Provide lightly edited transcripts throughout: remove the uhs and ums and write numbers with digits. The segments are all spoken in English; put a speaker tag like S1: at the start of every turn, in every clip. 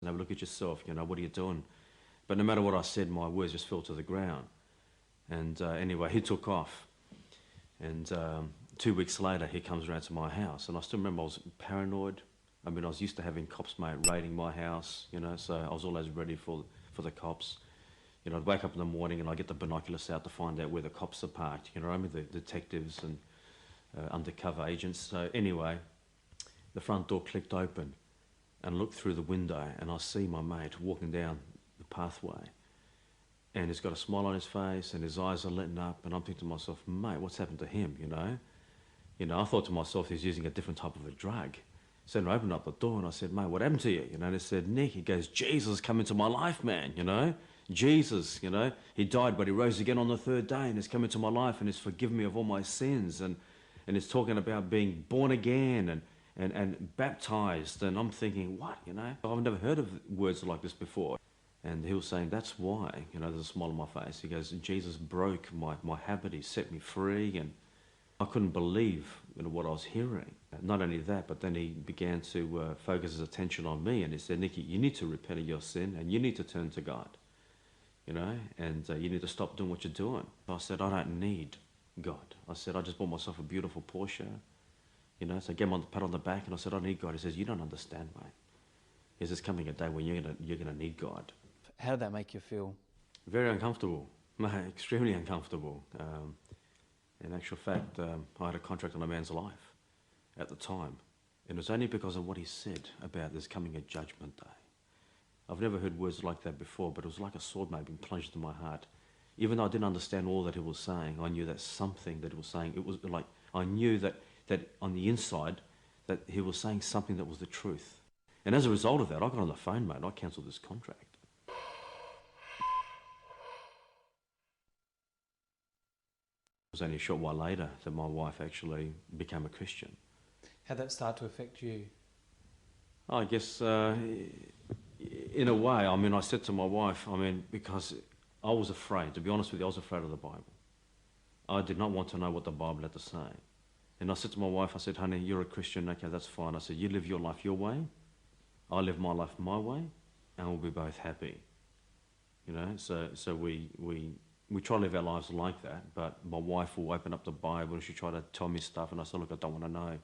S1: And have a look at yourself, you know, what are you doing? But no matter what I said, my words just fell to the ground. And anyway, he took off. And 2 weeks later, he comes around to my house. And I still remember I was paranoid. I mean, I was used to having cops, mate, raiding my house, you know, so I was always ready for the cops. You know, I'd wake up in the morning and I'd get the binoculars out to find out where the cops are parked, you know what I mean, the detectives and undercover agents. So anyway, the front door clicked open and I looked through the window and I see my mate walking down the pathway. And he's got a smile on his face and his eyes are letting up, and I'm thinking to myself, mate, what's happened to him, you know? You know, I thought to myself he's using a different type of a drug. So I opened up the door and I said, mate, what happened to you? You know, and he said, Nick, he goes, Jesus come into my life, man, you know? Jesus, you know, he died, but he rose again on the third day and he's come into my life and he's forgiven me of all my sins. And he's talking about being born again and baptized. And I'm thinking, what, you know? I've never heard of words like this before. And he was saying, that's why, you know, there's a smile on my face. He goes, Jesus broke my habit, he set me free, and I couldn't believe, you know, what I was hearing. Not only that, but then he began to focus his attention on me, and he said, Nicky, you need to repent of your sin, and you need to turn to God, you know, and you need to stop doing what you're doing. I said, I don't need God. I said, I just bought myself a beautiful Porsche, you know, so I gave him a pat on the back, and I said, I need God. He says, you don't understand, mate. He says, there's coming a day when you're gonna need God.
S2: How did that make you feel?
S1: Very uncomfortable, mate, extremely uncomfortable. In actual fact, I had a contract on a man's life at the time. And it was only because of what he said about there's coming a judgment day. I've never heard words like that before, but it was like a sword maybe plunged in my heart. Even though I didn't understand all that he was saying, I knew that something that he was saying, it was like, I knew that on the inside, that he was saying something that was the truth. And as a result of that, I got on the phone, mate, and I cancelled this contract. It was only a short while later that my wife actually became a Christian.
S2: How did that start to affect you?
S1: I guess, in a way, I mean, I said to my wife, I mean, because I was afraid, to be honest with you, I was afraid of the Bible. I did not want to know what the Bible had to say. And I said to my wife, I said, honey, you're a Christian, okay, that's fine. I said, you live your life your way, I live my life my way, and we'll be both happy. You know, so we try to live our lives like that, but my wife will open up the Bible and she'll try to tell me stuff, and I said, look, I don't want to know.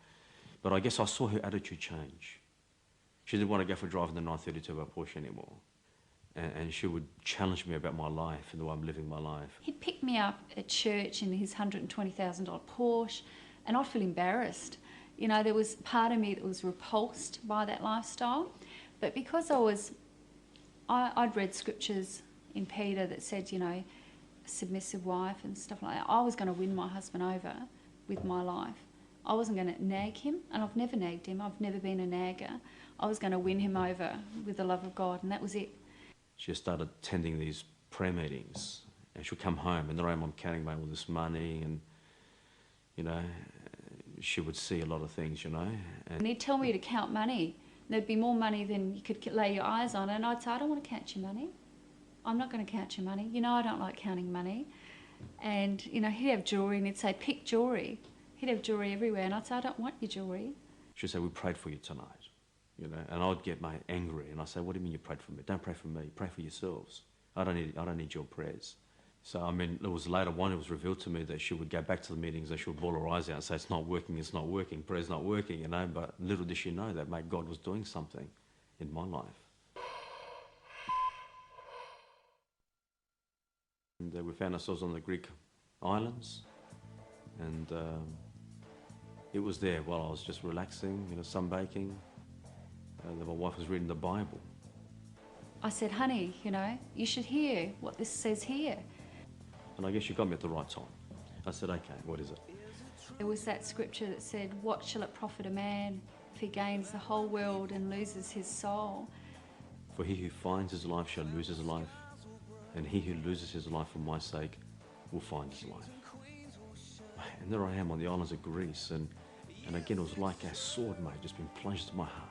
S1: But I guess I saw her attitude change. She didn't want to go for driving the 932 by Porsche anymore. And she would challenge me about my life and the way I'm living my life.
S3: He'd pick me up at church in his $120,000 Porsche, and I'd feel embarrassed. You know, there was part of me that was repulsed by that lifestyle. But because I'd read scriptures in Peter that said, you know, submissive wife and stuff like that. I was going to win my husband over with my life. I wasn't going to nag him, and I've never nagged him. I've never been a nagger. I was going to win him over with the love of God, and that was it.
S1: She started attending these prayer meetings, and she'll come home, and there I am, I'm carrying away all this money, and, you know, she would see a lot of things, you know.
S3: And he'd tell me to count money. There'd be more money than you could lay your eyes on, and I'd say, I don't want to count your money. I'm not going to count your money. You know I don't like counting money. And, you know, he'd have jewellery and he'd say, pick jewellery. He'd have jewellery everywhere, and I'd say, I don't want your jewellery.
S1: She'd say, we prayed for you tonight, you know, and I'd get angry, and I'd say, what do you mean you prayed for me? Don't pray for me, pray for yourselves. I don't need your prayers. So, I mean, it was later on, it was revealed to me that she would go back to the meetings and she would bawl her eyes out and say, it's not working, prayer's not working, you know, but little did she know that, mate, God was doing something in my life. And we found ourselves on the Greek islands, and it was there while I was just relaxing, you know, sunbaking, that my wife was reading the Bible.
S3: I said, honey, you know, you should hear what this says here.
S1: And I guess she got me at the right time. I said, okay, what is it?
S3: There was that scripture that said, what shall it profit a man if he gains the whole world and loses his soul?
S1: For he who finds his life shall lose his life, and he who loses his life for my sake will find his life. And there I am on the islands of Greece, and again it was like a sword, mate, just been plunged in my heart.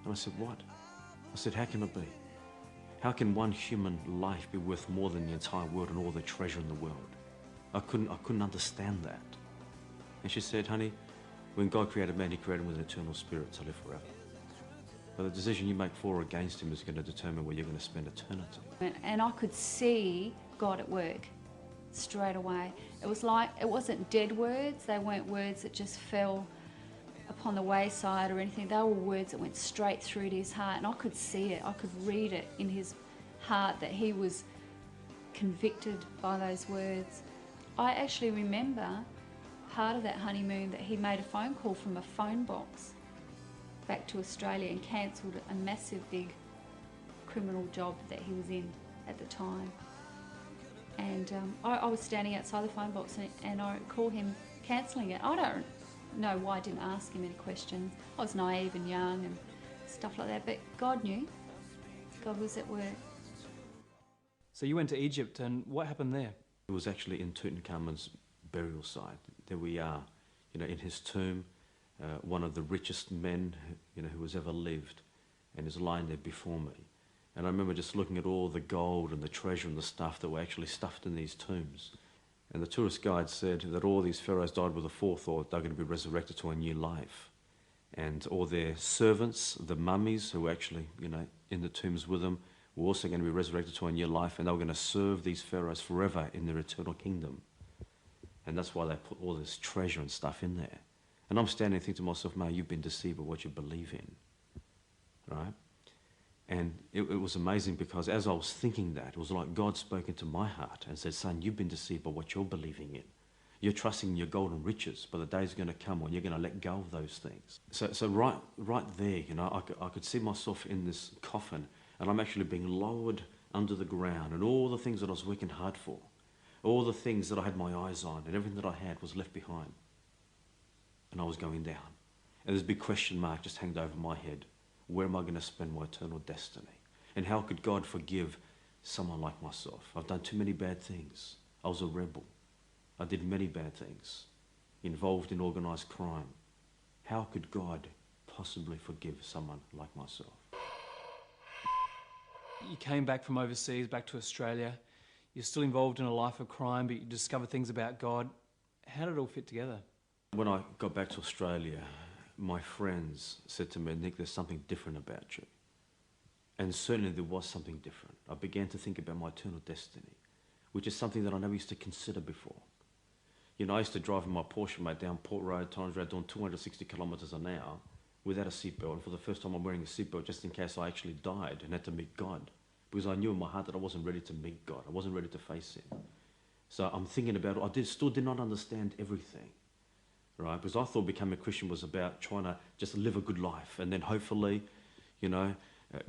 S1: And I said, what? I said, how can it be? How can one human life be worth more than the entire world and all the treasure in the world? I couldn't understand that. And she said, honey, when God created man, he created him with an eternal spirit to live forever. But the decision you make for or against him is going to determine where you're going to spend eternity.
S3: And I could see God at work straight away. It was like, it wasn't dead words. They weren't words that just fell upon the wayside or anything. They were words that went straight through to his heart, and I could see it. I could read it in his heart that he was convicted by those words. I actually remember part of that honeymoon that he made a phone call from a phone box back to Australia and cancelled a massive big criminal job that he was in at the time. And I was standing outside the phone box and I recall him cancelling it. I don't know why I didn't ask him any questions. I was naive and young and stuff like that, but God knew. God was at work.
S2: So you went to Egypt, and what happened there?
S1: It was actually in Tutankhamun's burial site. There we are, in his tomb, one of the richest men, who has ever lived, and is lying there before me. And I remember just looking at all the gold and the treasure and the stuff that were actually stuffed in these tombs. And the tourist guide said that all these pharaohs died with a forethought they're going to be resurrected to a new life. And all their servants, the mummies who were actually, in the tombs with them, were also going to be resurrected to a new life, and they were going to serve these pharaohs forever in their eternal kingdom. And that's why they put all this treasure and stuff in there. And I'm standing and thinking to myself, mate, you've been deceived by what you believe in, right? And it was amazing, because as I was thinking that, it was like God spoke into my heart and said, son, you've been deceived by what you're believing in. You're trusting in your golden riches, but the day's going to come when you're going to let go of those things. So right there, I could see myself in this coffin, and I'm actually being lowered under the ground, and all the things that I was working hard for, all the things that I had my eyes on, and everything that I had was left behind. And I was going down. And this big question mark just hanged over my head. Where am I going to spend my eternal destiny? And how could God forgive someone like myself? I've done too many bad things. I was a rebel. I did many bad things, involved in organised crime. How could God possibly forgive someone like myself?
S2: You came back from overseas, back to Australia. You're still involved in a life of crime, but you discovered things about God. How did it all fit together?
S1: When I got back to Australia, my friends said to me, Nick, there's something different about you. And certainly there was something different. I began to think about my eternal destiny, which is something that I never used to consider before. I used to drive in my Porsche, mate, down Port Road, Torrens Road, doing 260 kilometres an hour without a seatbelt. And for the first time, I'm wearing a seatbelt just in case I actually died and had to meet God. Because I knew in my heart that I wasn't ready to meet God. I wasn't ready to face him. So I'm thinking about it. I still did not understand everything, right? Because I thought becoming a Christian was about trying to just live a good life. And then hopefully,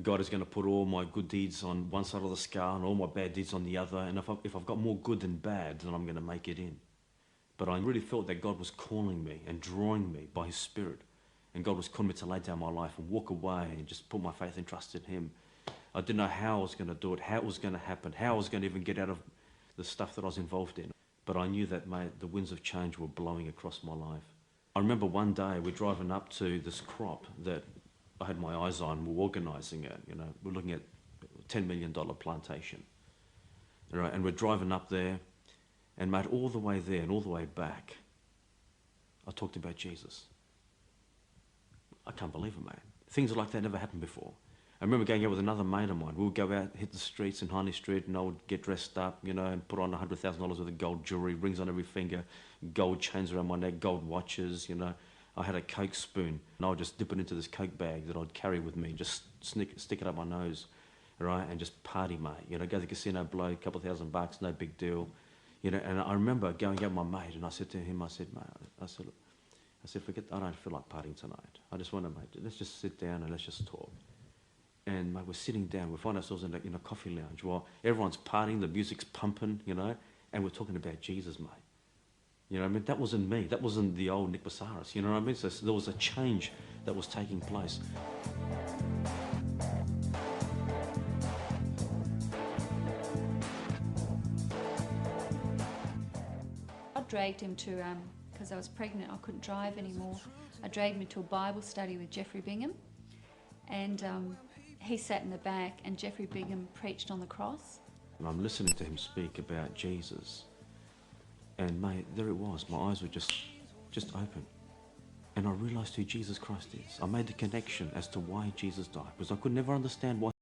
S1: God is going to put all my good deeds on one side of the scale and all my bad deeds on the other. And if I've got more good than bad, then I'm going to make it in. But I really felt that God was calling me and drawing me by his Spirit. And God was calling me to lay down my life and walk away and just put my faith and trust in him. I didn't know how I was going to do it, how it was going to happen, how I was going to even get out of the stuff that I was involved in. But I knew that, mate, the winds of change were blowing across my life. I remember one day we're driving up to this crop that I had my eyes on. We're organising it, we're looking at a $10 million plantation. Right? And we're driving up there, and mate, all the way there and all the way back, I talked about Jesus. I can't believe it, mate. Things like that never happened before. I remember going out with another mate of mine. We would go out, hit the streets in Honey Street, and I would get dressed up, and put on $100,000 worth of gold jewellery, rings on every finger, gold chains around my neck, gold watches, I had a Coke spoon, and I would just dip it into this Coke bag that I'd carry with me, just stick it up my nose, right, and just party, mate. Go to the casino, blow a couple of $1,000, no big deal. And I remember going out with my mate, and I said to him, mate, I said, forget, I don't feel like partying tonight. I just want to, mate, let's just sit down and let's just talk. And mate, we're sitting down, we find ourselves in a coffee lounge while everyone's partying, the music's pumping, and we're talking about Jesus, mate. That wasn't me. That wasn't the old Nick Psarros, you know what I mean? So there was a change that was taking place.
S3: I dragged him to, because I was pregnant, I couldn't drive anymore. I dragged him to a Bible study with Jeffrey Bingham, and he sat in the back, and Jeffrey Bingham preached on the cross.
S1: And I'm listening to him speak about Jesus, and mate, there it was. My eyes were just open. And I realised who Jesus Christ is. I made the connection as to why Jesus died, because I could never understand why